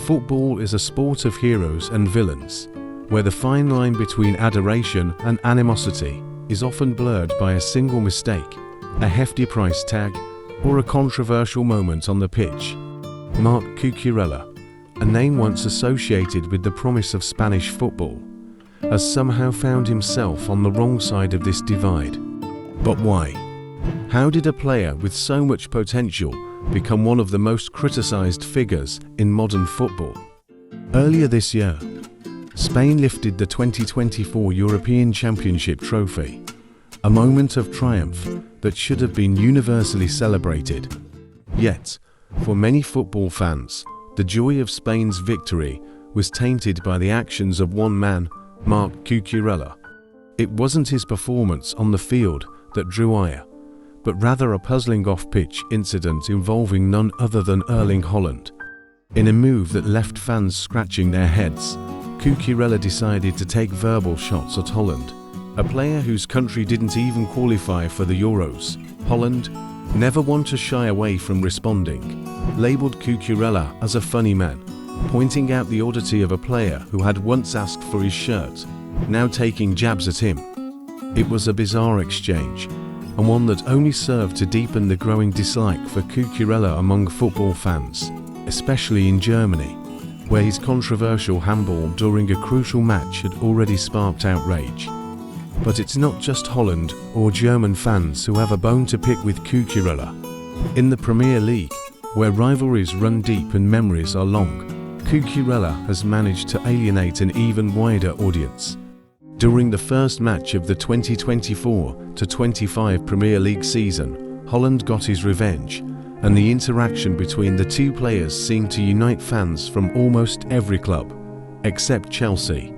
Football is a sport of heroes and villains, where the fine line between adoration and animosity is often blurred by a single mistake, a hefty price tag, or a controversial moment on the pitch. Marc Cucurella, a name once associated with the promise of Spanish football, has somehow found himself on the wrong side of this divide. But why? How did a player with so much potential become one of the most criticized figures in modern football? Earlier this year, Spain lifted the 2024 European Championship trophy, a moment of triumph that should have been universally celebrated. Yet, for many football fans, the joy of Spain's victory was tainted by the actions of one man, Marc Cucurella. It wasn't his performance on the field that drew ire, but rather a puzzling off-pitch incident involving none other than Holland. In a move that left fans scratching their heads, Cucurella decided to take verbal shots at Holland, a player whose country didn't even qualify for the Euros. Holland, never one to shy away from responding, labelled Cucurella as a funny man, pointing out the oddity of a player who had once asked for his shirt, now taking jabs at him. It was a bizarre exchange, and one that only served to deepen the growing dislike for Cucurella among football fans, especially in Germany, where his controversial handball during a crucial match had already sparked outrage. But it's not just Holland or German fans who have a bone to pick with Cucurella. In the Premier League, where rivalries run deep and memories are long, Cucurella has managed to alienate an even wider audience. During the first match of the 2024-25 Premier League season, Holland got his revenge, and the interaction between the two players seemed to unite fans from almost every club, except Chelsea,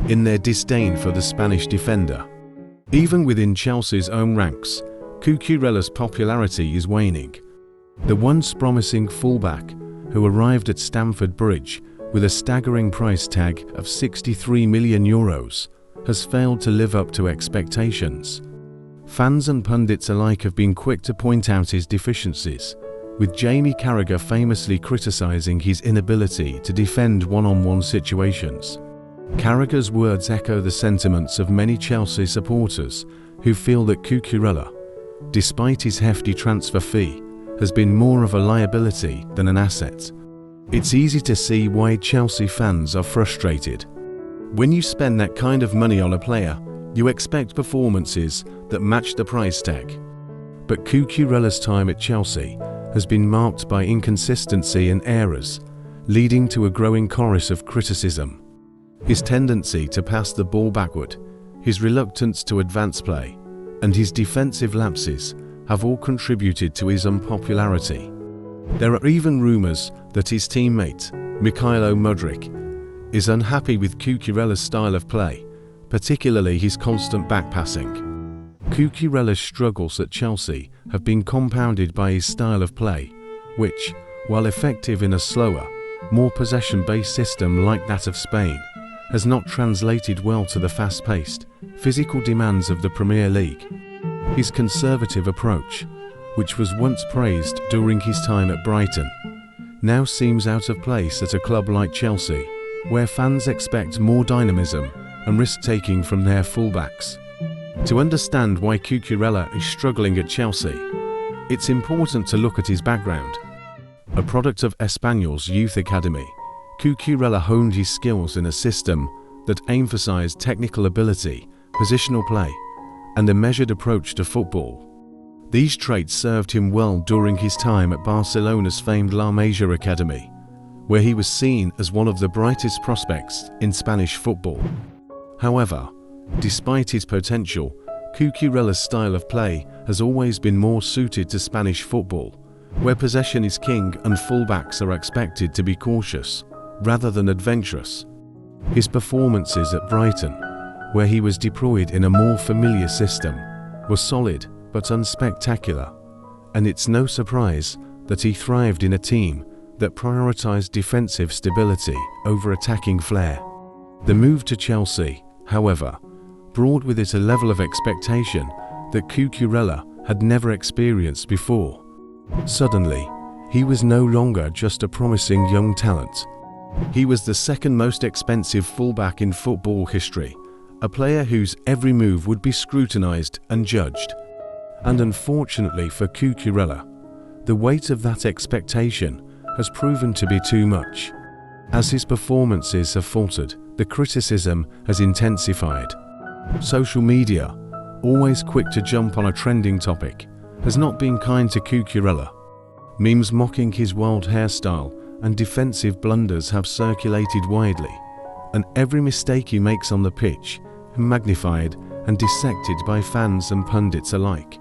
in their disdain for the Spanish defender. Even within Chelsea's own ranks, Cucurella's popularity is waning. The once promising fullback, who arrived at Stamford Bridge with a staggering price tag of €63 million, has failed to live up to expectations. Fans and pundits alike have been quick to point out his deficiencies, with Jamie Carragher famously criticising his inability to defend one-on-one situations. Carragher's words echo the sentiments of many Chelsea supporters who feel that Cucurella, despite his hefty transfer fee, has been more of a liability than an asset. It's easy to see why Chelsea fans are frustrated. When you spend that kind of money on a player, you expect performances that match the price tag. But Cucurella's time at Chelsea has been marked by inconsistency and errors, leading to a growing chorus of criticism. His tendency to pass the ball backward, his reluctance to advance play, and his defensive lapses have all contributed to his unpopularity. There are even rumours that his teammate, Mykhailo Mudryk, is unhappy with Cucurella's style of play, particularly his constant backpassing. Cucurella's struggles at Chelsea have been compounded by his style of play, which, while effective in a slower, more possession-based system like that of Spain, has not translated well to the fast-paced, physical demands of the Premier League. His conservative approach, which was once praised during his time at Brighton, now seems out of place at a club like Chelsea, where fans expect more dynamism and risk-taking from their fullbacks. To understand why Cucurella is struggling at Chelsea, it's important to look at his background. A product of Espanyol's youth academy, Cucurella honed his skills in a system that emphasized technical ability, positional play, and a measured approach to football. These traits served him well during his time at Barcelona's famed La Masia academy, where he was seen as one of the brightest prospects in Spanish football. However, despite his potential, Cucurella's style of play has always been more suited to Spanish football, where possession is king and fullbacks are expected to be cautious, rather than adventurous. His performances at Brighton, where he was deployed in a more familiar system, were solid but unspectacular, and it's no surprise that he thrived in a team that prioritized defensive stability over attacking flair. The move to Chelsea, however, brought with it a level of expectation that Cucurella had never experienced before. Suddenly, he was no longer just a promising young talent. He was the second most expensive fullback in football history, a player whose every move would be scrutinized and judged. And unfortunately for Cucurella, the weight of that expectation has proven to be too much. As his performances have faltered, the criticism has intensified. Social media, always quick to jump on a trending topic, has not been kind to Cucurella. Memes mocking his wild hairstyle and defensive blunders have circulated widely, and every mistake he makes on the pitch magnified and dissected by fans and pundits alike.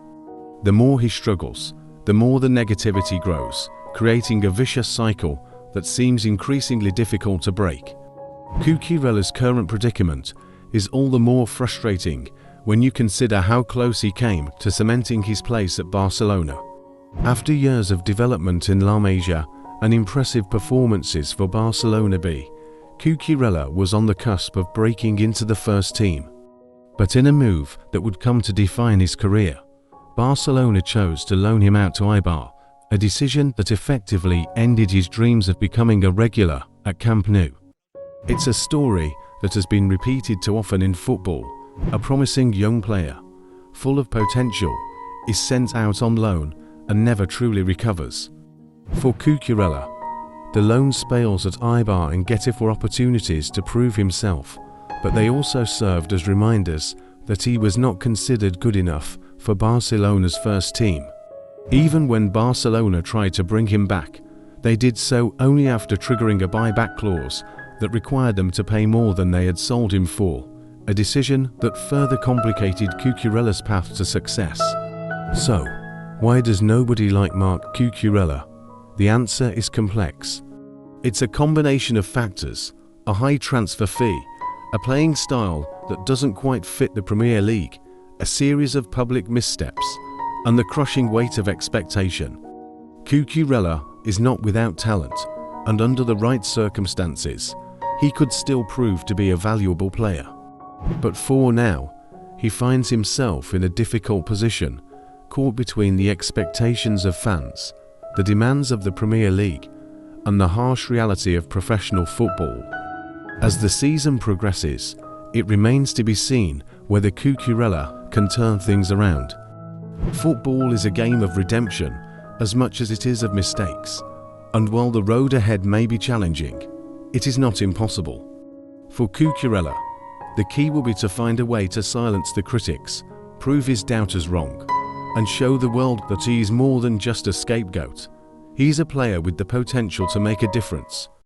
The more he struggles, the more the negativity grows, creating a vicious cycle that seems increasingly difficult to break. Cucurella's current predicament is all the more frustrating when you consider how close he came to cementing his place at Barcelona. After years of development in La Masia and impressive performances for Barcelona B, Cucurella was on the cusp of breaking into the first team. But in a move that would come to define his career, Barcelona chose to loan him out to Eibar, a decision that effectively ended his dreams of becoming a regular at Camp Nou. It's a story that has been repeated too often in football. A promising young player, full of potential, is sent out on loan and never truly recovers. For Cucurella, the loan spells at Eibar and Getafe were opportunities to prove himself, but they also served as reminders that he was not considered good enough for Barcelona's first team. Even when Barcelona tried to bring him back, they did so only after triggering a buyback clause that required them to pay more than they had sold him for, a decision that further complicated Cucurella's path to success. So, why does nobody like Marc Cucurella? The answer is complex. It's a combination of factors: a high transfer fee, a playing style that doesn't quite fit the Premier League, a series of public missteps, and the crushing weight of expectation. Cucurella is not without talent, and under the right circumstances, he could still prove to be a valuable player. But for now, he finds himself in a difficult position, caught between the expectations of fans, the demands of the Premier League, and the harsh reality of professional football. As the season progresses, it remains to be seen whether Cucurella can turn things around. Football is a game of redemption as much as it is of mistakes, and while the road ahead may be challenging, it is not impossible. For Cucurella, the key will be to find a way to silence the critics, prove his doubters wrong, and show the world that he is more than just a scapegoat. He's a player with the potential to make a difference.